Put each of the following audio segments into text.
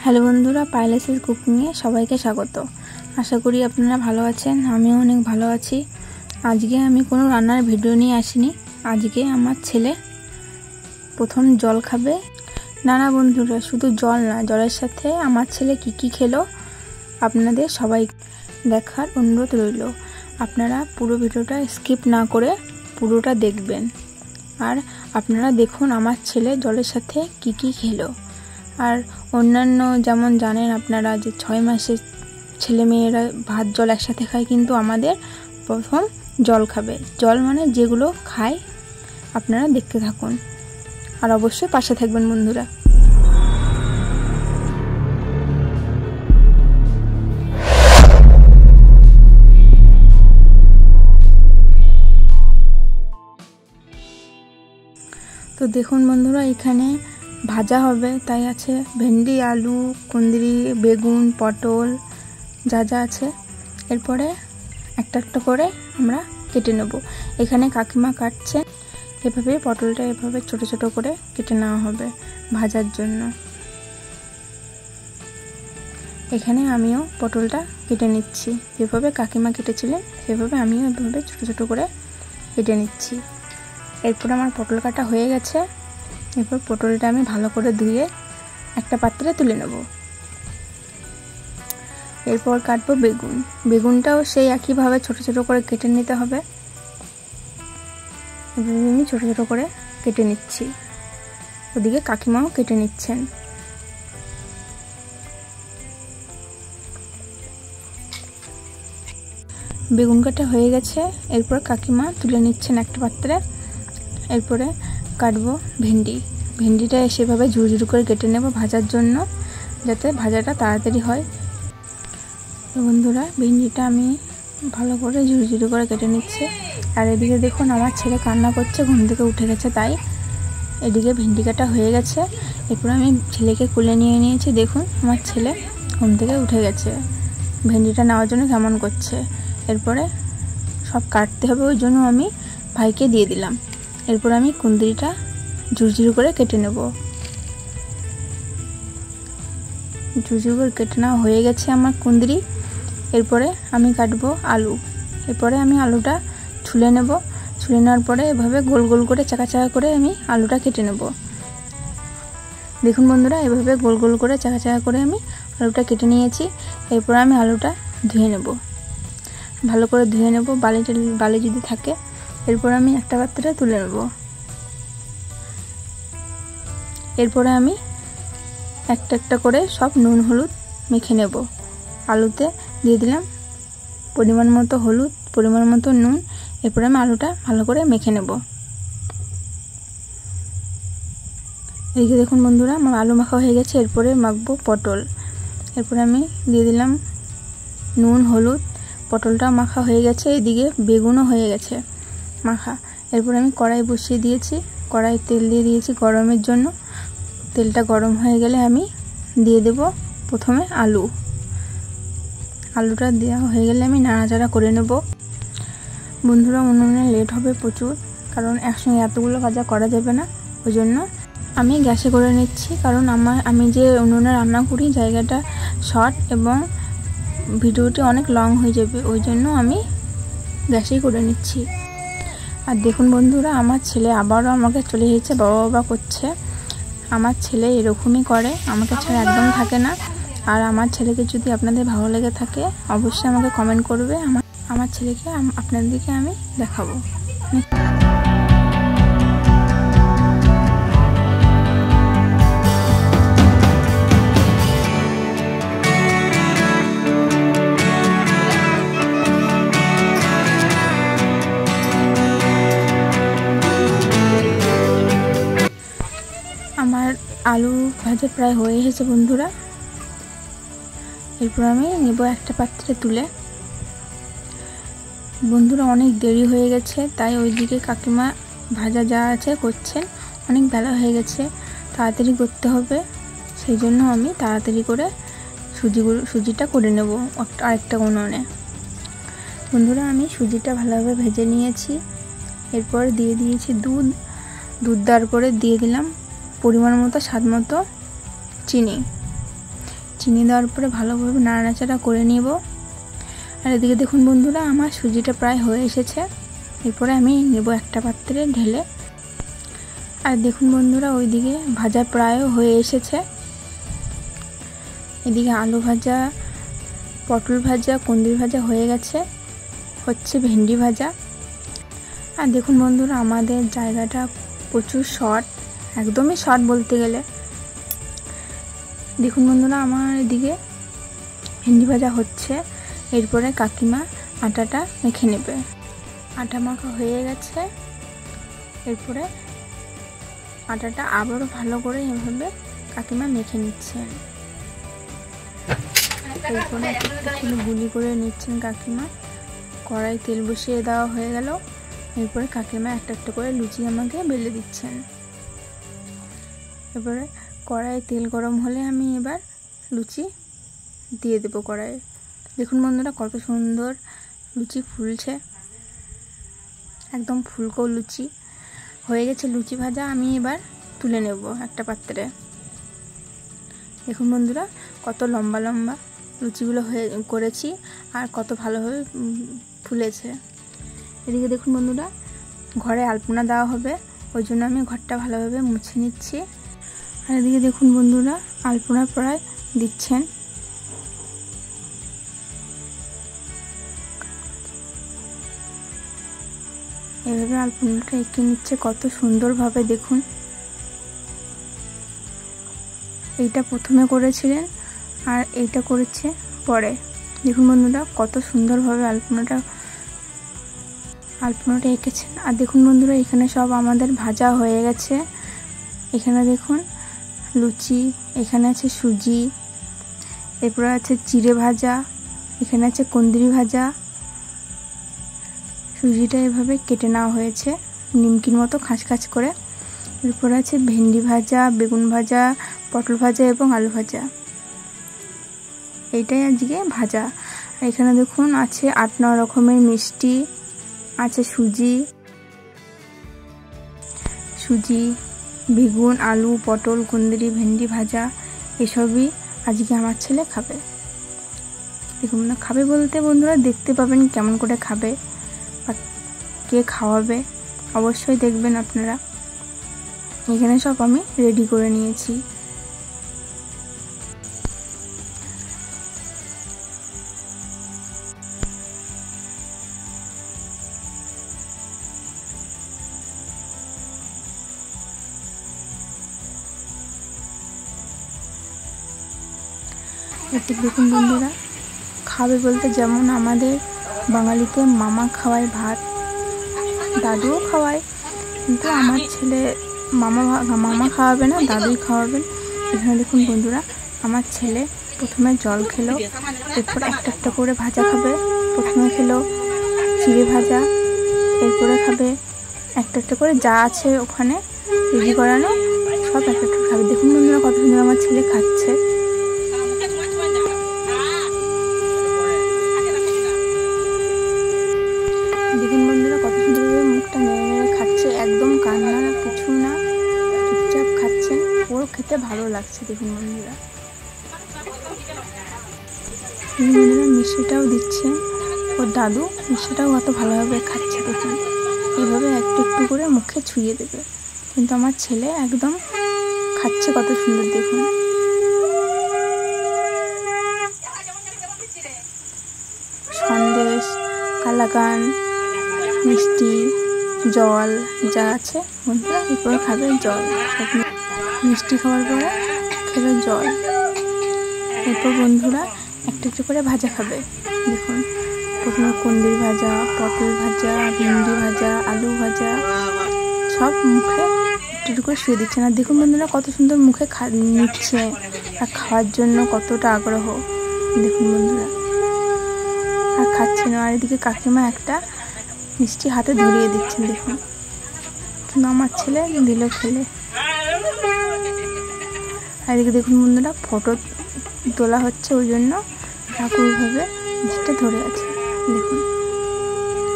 Hello বন্ধুরা, পাইলেসেস কুকিংয়ে সবাইকে স্বাগত। আশা করি আপনারা ভালো আছেন, আমিও অনেক ভালো আছি। আজকে আমি কোনো রান্নার ভিডিও নিয়ে আসিনি। আজকে আমার ছেলে প্রথম জল খাবে। না বন্ধুরা, শুধু জল না, জলের সাথে আমার ছেলে কি খেলো আপনাদের সবাই দেখার অনুরোধ রইল। আপনারা পুরো ভিডিওটা স্কিপ না করে পুরোটা দেখবেন। আর আপনারা দেখুন আমার ছেলে জলের সাথে কি খেলো। আর অন্যান্য যেমন জানেন আপনারা যে 6 মাসের ছেলে মেয়েরা ভাত জল একসাথে খায়, কিন্তু আমাদের প্রথম জল খাবে। জল মানে যেগুলো খায় আপনারা দেখতে থাকুন আর অবশ্যই পাশে থাকবেন বন্ধুরা। তো দেখুন বন্ধুরা, এখানে ভাজা হবে, তাই আছে ভেন্ডি, আলু, কুঁদরি, বেগুন, পটল, যা আছে। এরপরে একটা একটা করে আমরা কেটে নেব। এখানে কাকিমা কাটছেন, এভাবে পটলটা এভাবে ছোট ছোট করে কেটে নেওয়া হবে ভাজার জন্য। এখানে আমিও পটলটা কেটে নিচ্ছি, যেভাবে কাকিমা কেটেছিলেন সেভাবে আমিও এভাবে ছোট ছোট করে কেটে নিচ্ছি। এরপর আমার পটল কাটা হয়ে গেছে। এরপর পটলটা আমি ভালো করে ধুয়ে একটা পাত্রে তুলে নেব। এরপর কাটবো বেগুন। বেগুনটাও সেই একইভাবে ছোট ছোট করে কেটে নিতে হবে। আমি ছোট ছোট করে কেটে নিচ্ছি, ওদিকে কাকিমাও কেটে নিচ্ছেন। বেগুন কাটা হয়ে গেছে, এরপর কাকিমা তুলে নিচ্ছেন একটা পাত্রে। এরপরে কাটবো ভেন্ডি। ভেন্ডিটা সেভাবে ঝুরঝুর করে কেটে নেব ভাজার জন্য, যাতে ভাজাটা তাড়াতাড়ি হয়। তো বন্ধুরা, ভেন্ডিটা আমি ভালো করে ঝুরঝুরি করে কেটে নিচ্ছি। আর এদিকে দেখুন আমার ছেলে কান্না করছে, ঘুম থেকে উঠে গেছে, তাই এদিকে ভেন্ডি কাটা হয়ে গেছে। এরপর আমি ছেলেকে কোলে নিয়ে নিয়েছি। দেখুন আমার ছেলে ঘুম থেকে উঠে গেছে, ভেন্ডিটা নেওয়ার জন্য কেমন করছে। এরপরে সব কাটতে হবে, ওই জন্য আমি ভাইকে দিয়ে দিলাম। এরপর আমি কুঁদরিটা ঝুরঝুরি করে কেটে নেব। ঝুরঝুরি করে কেটে নেওয়া হয়ে গেছে আমার কুঁদরি। এরপরে আমি কাটবো আলু। এরপরে আমি আলুটা ছুলে নেব। ছুলে নেওয়ার পরে এভাবে গোল গোল করে চাকা চাকা করে আমি আলুটা কেটে নেব। দেখুন বন্ধুরা, এভাবে গোল গোল করে চাকা চাকা করে আমি আলুটা কেটে নিয়েছি। এরপর আমি আলুটা ধুয়ে নেব, ভালো করে ধুয়ে নেব, বালি যদি থাকে। এরপর আমি একটা পাত্রে তুলে নেব। এরপরে আমি একটা একটা করে সব নুন হলুদ মেখে নেব। আলুতে দিয়ে দিলাম পরিমাণ মতো হলুদ, পরিমাণ মতো নুন। এরপরে আমি আলুটা ভালো করে মেখে নেব। এদিকে দেখুন বন্ধুরা, আমার আলু মাখা হয়ে গেছে। এরপরে মাখবো পটল। এরপরে আমি দিয়ে দিলাম নুন হলুদ, পটলটা মাখা হয়ে গেছে। এদিকে বেগুনও হয়ে গেছে মাখা। এরপর আমি কড়াই বসিয়ে দিয়েছি, কড়াই তেল দিয়ে দিয়েছি গরমের জন্য। তেলটা গরম হয়ে গেলে আমি দিয়ে দেব প্রথমে আলুটা দেওয়া হয়ে গেলে আমি নাড়াচাড়া করে নেব। বন্ধুরা, উনুনে লেট হবে প্রচুর, কারণ একসঙ্গে এতগুলো ভাজা করা যাবে না। ওই জন্য আমি গ্যাসে করে নিচ্ছি, কারণ আমি যে উনুনে রান্না করি জায়গাটা শর্ট এবং ভিডিওটি অনেক লং হয়ে যাবে, ওই জন্য আমি গ্যাসেই করে নিচ্ছি। আর দেখুন বন্ধুরা, আমার ছেলে আবারও আমাকে চলে এসেছে, বাবা করছে। আমার ছেলে এরকমই করে, আমাকে ছাড়া একদম থাকে না। আর আমার ছেলেকে যদি আপনাদের ভালো লেগে থাকে অবশ্যই আমাকে কমেন্ট করবে। আমার ছেলেকে আপনাদেরকে আমি দেখাবো। আমার আলু ভাজা প্রায় হয়ে এসেছে বন্ধুরা। এরপর আমি নেব একটা পাত্রে তুলে। বন্ধুরা, অনেক দেরি হয়ে গেছে, তাই ওইদিকে কাকিমা ভাজা যা আছে করছেন। অনেক বেলা হয়ে গেছে, তাড়াতাড়ি করতে হবে, সেই জন্য আমি তাড়াতাড়ি করে সুজিটা করে নেব আরেকটা উনুনে। বন্ধুরা, আমি সুজিটা ভালোভাবে ভেজে নিয়েছি। এরপর দিয়ে দিয়েছি দুধ দেওয়ার পরে দিয়ে দিলাম পরিমাণ মতো স্বাদ মতো চিনি। চিনি দেওয়ার পরে ভালোভাবে নাড়াচাড়া করে নেব। আর এদিকে দেখুন বন্ধুরা, আমার সুজিটা প্রায় হয়ে এসেছে। এরপরে আমি নেব একটা পাত্রে ঢেলে। আর দেখুন বন্ধুরা, ওইদিকে ভাজা প্রায়ও হয়ে এসেছে। এদিকে আলু ভাজা, পটল ভাজা, কুঁদরি ভাজা হয়ে গেছে, হচ্ছে ভেন্ডি ভাজা। আর দেখুন বন্ধুরা, আমাদের জায়গাটা প্রচুর শর্ট, একদমই শর্ট বলতে গেলে। দেখুন বন্ধুরা, আমার এদিকে ভেন্ডি ভাজা হচ্ছে। এরপরে কাকিমা আটাটা মেখে নেবে। আটা মাখা হয়ে গেছে। এরপরে আটাটা আবারও ভালো করে এভাবে কাকিমা মেখে নিচ্ছেন। এরপরে একটু গুলি করে নিচ্ছেন কাকিমা। কড়াই তেল বসিয়ে দেওয়া হয়ে গেল। এরপরে কাকিমা একটা একটা করে লুচি আমাকে বেলে দিচ্ছেন। এরপরে কড়াইয়ে তেল গরম হলে আমি এবার লুচি দিয়ে দেবো কড়াইয়ে। দেখুন বন্ধুরা, কত সুন্দর লুচি ফুলছে, একদম ফুলকো লুচি হয়ে গেছে। লুচি ভাজা আমি এবার তুলে নেব একটা পাত্রে। দেখুন বন্ধুরা, কত লম্বা লম্বা লুচিগুলো করেছি আর কত ভালোভাবে ফুলেছে। এদিকে দেখুন বন্ধুরা, ঘরে আলপনা দেওয়া হবে, ওই জন্য আমি ঘরটা ভালোভাবে মুছে নিচ্ছি। আর এদিকে দেখুন বন্ধুরা, আলপনা প্রায় দিচ্ছেন। এভাবে আলপনাটা এঁকে নিচ্ছে কত সুন্দরভাবে। দেখুন, এইটা প্রথমে করেছিলেন আর এইটা করেছে পরে। দেখুন বন্ধুরা, কত সুন্দরভাবে আলপনাটা এঁকেছেন। আর দেখুন বন্ধুরা, এখানে সব আমাদের ভাজা হয়ে গেছে। এখানে দেখুন লুচি, এখানে আছে সুজি, এরপরে আছে চিড়ে ভাজা, এখানে আছে কুঁদরি ভাজা। সুজিটা এভাবে কেটে নেওয়া হয়েছে নিমকির মতো খাঁচ খাঁচ করে। এরপরে আছে ভেন্ডি ভাজা, বেগুন ভাজা, পটল ভাজা এবং আলু ভাজা। এইটাই আজকে ভাজা। আর এখানে দেখুন আছে 8-9 রকমের মিষ্টি, আছে সুজি, বেগুন, আলু, পটল, কুঁদরি, ভেন্ডি ভাজা। এসবই আজকে আমার ছেলে খাবে। দেখুন না, খাবে বলতে বন্ধুরা দেখতে পাবেন কেমন করে খাবে বা কে খাওয়াবে, অবশ্যই দেখবেন আপনারা। এখানে সব আমি রেডি করে নিয়েছি। এতে দেখুন বন্ধুরা, খাবে বলতে যেমন আমাদের বাঙালিতে মামা খাওয়ায় ভাত, দাদুও খাওয়ায়, কিন্তু আমার ছেলে মামা খাওয়াবে না, দাদুই খাওয়াবেন। এখানে দেখুন বন্ধুরা, আমার ছেলে প্রথমে জল খেলো, এরপর একটা একটা করে ভাজা খাবে। প্রথমে খেলো চিড়ে ভাজা, এরপরে খাবে একটা একটা করে যা আছে ওখানে রেডি করানো, সব একটা একটা খাবে। দেখুন বন্ধুরা, কত সুন্দর আমার ছেলে খাচ্ছে। দেখুন বন্ধুরা, কত সুন্দরভাবে মুখটা নেড়ে নেড়ে খাচ্ছে, একদম কান্না না, কিছু না, চুপচাপ খাচ্ছেন। ওর খেতে ভালো লাগছে। দেখুন বন্ধুরা, মিষ্টিটাও দিচ্ছে ওর দাদু, মিষ্টিটাও কত ভালোভাবে খাচ্ছে। দেখুন, এইভাবে একটু একটু করে মুখে ছুঁয়ে দেবে, কিন্তু আমার ছেলে একদম খাচ্ছে কত সুন্দর। দেখুন, সন্দেশ, কালাকান, মিষ্টি, জল যা আছে বন্ধুরা, এরপরে খাবে জল। মিষ্টি খাওয়ার পরে খেলো জল। এরপর বন্ধুরা একটা একটা করে ভাজা খাবে। দেখুন, প্রথমে কুঁদরি ভাজা, পটল ভাজা, ভেন্ডি ভাজা, আলু ভাজা, সব মুখে একটু একটু করে শুয়ে দিচ্ছে। না দেখুন বন্ধুরা, কত সুন্দর মুখে নিচ্ছে আর খাওয়ার জন্য কতটা আগ্রহ। দেখুন বন্ধুরা, আর খাচ্ছে না। আর এদিকে কাকিমা একটা মিষ্টি হাতে ধরিয়ে দিচ্ছেন। দেখুন, কিন্তু আমার ছেলে দিল খেলে। আর এদিকে দেখুন বন্ধুরা, ফটো তোলা হচ্ছে, ওই জন্য ঠাকুরভাবে মিষ্টিটা ধরে আছে। দেখুন,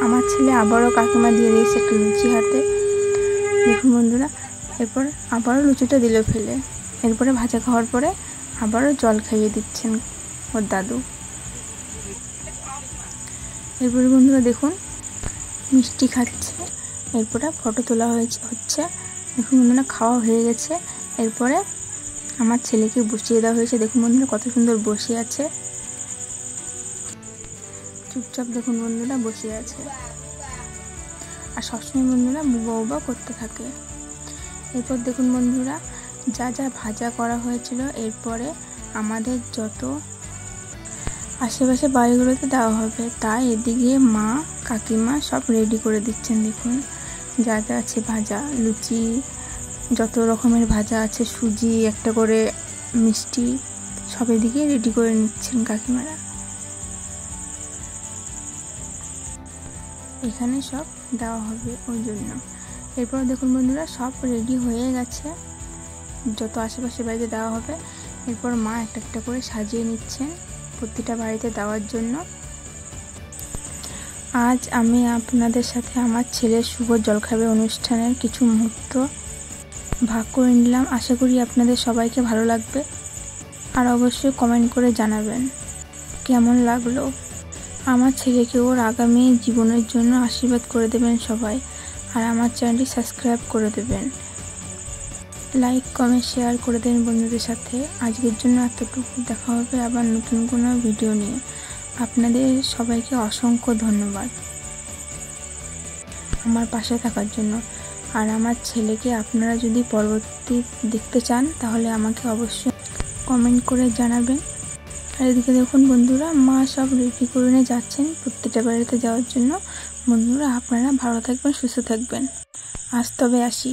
আমার ছেলে আবারও কাকিমা দিয়ে দিয়েছে একটা লুচি হাতে। দেখুন বন্ধুরা, এরপর আবারও লুচিটা দিল ফেলে। এরপরে ভাজা খাওয়ার পরে আবারও জল খাইয়ে দিচ্ছেন ওর দাদু। এরপরে বন্ধুরা দেখুন মিষ্টি খাচ্ছে, এরপরে ফটো তোলা হচ্ছে। দেখুন বন্ধুরা খাওয়া হয়ে গেছে। এরপরে আমার ছেলেকে বসিয়ে দেওয়া হয়েছে। দেখুন বন্ধুরা কত সুন্দর বসে আছে, চুপচাপ দেখুন বন্ধুরা বসে আছে, আর সবসময় বন্ধুরা বুবা বুবা করতে থাকে। এরপর দেখুন বন্ধুরা যা যা ভাজা করা হয়েছিল, এরপরে আমাদের যত আশেপাশে বাড়িগুলোতে দেওয়া হবে, তাই এদিকে মা কাকিমা সব রেডি করে দিচ্ছেন। দেখুন যা যা আছে ভাজা, লুচি, যত রকমের ভাজা আছে, সুজি, একটা করে মিষ্টি, সব এদিকে রেডি করে নিচ্ছেন কাকিমারা। এখানে সব দেওয়া হবে ওই জন্য। এরপর দেখুন বন্ধুরা সব রেডি হয়ে গেছে, যত আশেপাশে বাড়িতে দেওয়া হবে। এরপর মা একটা একটা করে সাজিয়ে নিচ্ছেন প্রতিটা বাড়িতে দেওয়ার জন্য। আজ আমি আপনাদের সাথে আমার ছেলের শুভ জলখাবার অনুষ্ঠানের কিছু মুহূর্ত ভাগ করে নিলাম। আশা করি আপনাদের সবাইকে ভালো লাগবে, আর অবশ্যই কমেন্ট করে জানাবেন কেমন লাগলো। আমার ছেলেকে ওর আগামী জীবনের জন্য আশীর্বাদ করে দেবেন সবাই, আর আমার চ্যানেলটি সাবস্ক্রাইব করে দেবেন, লাইক কমেন্ট শেয়ার করে দেবেন বন্ধুদের সাথে। আজকের জন্য এতটুকু, দেখা হবে আবার নতুন কোনো ভিডিও নিয়ে। আপনাদের সবাইকে অসংখ্য ধন্যবাদ আমার পাশে থাকার জন্য। আর আমার ছেলেকে আপনারা যদি পরবর্তী দেখতে চান তাহলে আমাকে অবশ্যই কমেন্ট করে জানাবেন। আর এদিকে দেখুন বন্ধুরা মা সব রেডি করে নিয়ে যাচ্ছেন প্রত্যেকটা বাড়িতে যাওয়ার জন্য। বন্ধুরা আপনারা ভালো থাকবেন, সুস্থ থাকবেন। আজ তবে আসি।